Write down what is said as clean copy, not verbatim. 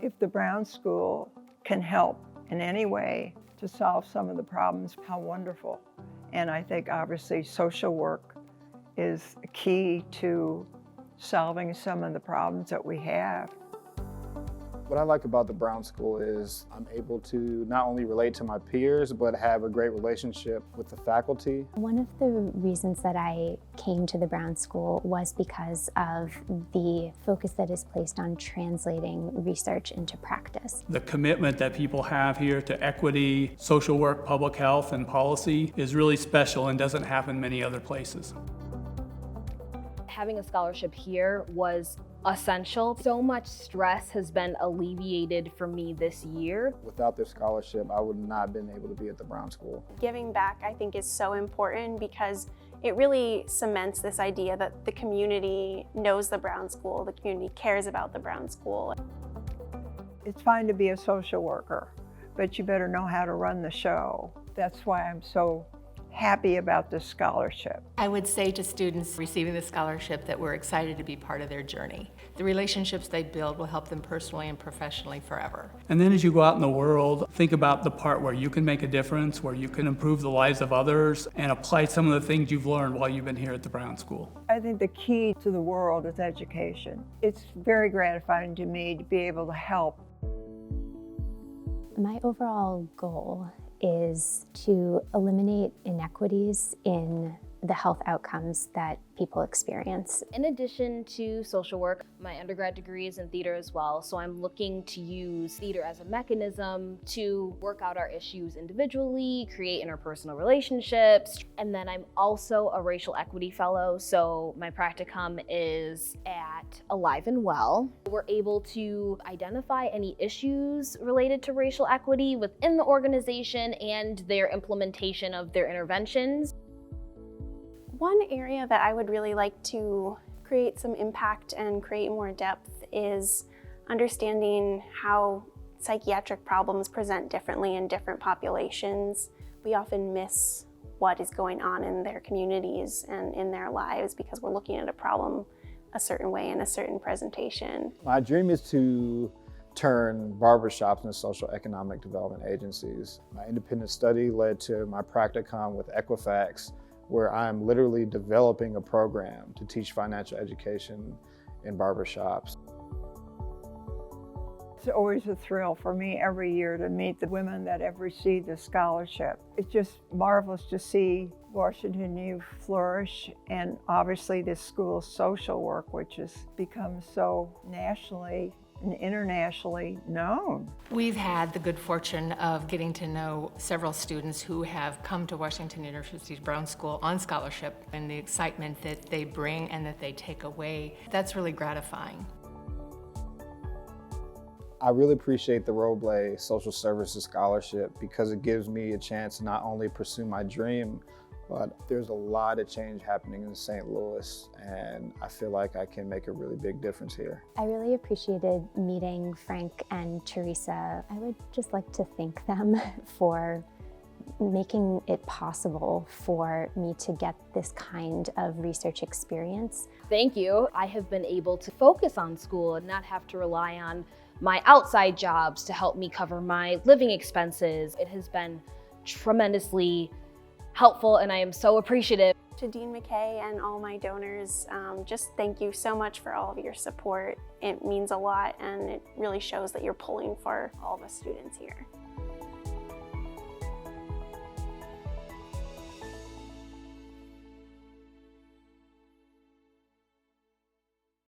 If the Brown School can help in any way to solve some of the problems, how wonderful. And I think obviously social work is key to solving some of the problems that we have. What I like about the Brown School is I'm able to not only relate to my peers, but have a great relationship with the faculty. One of the reasons that I came to the Brown School was because of the focus that is placed on translating research into practice. The commitment that people have here to equity, social work, public health, and policy is really special and doesn't happen many other places. Having a scholarship here was essential. So much stress has been alleviated for me this year. Without this scholarship, I would not have been able to be at the Brown School. Giving back, I think, is so important because it really cements this idea that the community knows the Brown School, the community cares about the Brown School. It's fine to be a social worker, but you better know how to run the show. That's why I'm so happy about this scholarship. I would say to students receiving the scholarship that we're excited to be part of their journey. The relationships they build will help them personally and professionally forever. And then as you go out in the world, think about the part where you can make a difference, where you can improve the lives of others, and apply some of the things you've learned while you've been here at the Brown School. I think the key to the world is education. It's very gratifying to me to be able to help. My overall goal is to eliminate inequities in the health outcomes that people experience. In addition to social work, my undergrad degree is in theater as well, so I'm looking to use theater as a mechanism to work out our issues individually, create interpersonal relationships, and then I'm also a racial equity fellow, so my practicum is at Alive and Well. We're able to identify any issues related to racial equity within the organization and their implementation of their interventions. One area that I would really like to create some impact and create more depth is understanding how psychiatric problems present differently in different populations. We often miss what is going on in their communities and in their lives because we're looking at a problem a certain way in a certain presentation. My dream is to turn barbershops into social economic development agencies. My independent study led to my practicum with Equifax, where I'm literally developing a program to teach financial education in barbershops. It's always a thrill for me every year to meet the women that have received the scholarship. It's just marvelous to see Washington U flourish, and obviously this school's social work, which has become so nationally and internationally known. We've had the good fortune of getting to know several students who have come to Washington University's Brown School on scholarship, and the excitement that they bring and that they take away, that's really gratifying. I really appreciate the Roble Social Services Scholarship because it gives me a chance to not only pursue my dream, but there's a lot of change happening in St. Louis, and I feel like I can make a really big difference here. I really appreciated meeting Frank and Teresa. I would just like to thank them for making it possible for me to get this kind of research experience. Thank you. I have been able to focus on school and not have to rely on my outside jobs to help me cover my living expenses. It has been tremendously helpful, and I am so appreciative. To Dean McKay and all my donors, just thank you so much for all of your support. It means a lot, and it really shows that you're pulling for all of us students here.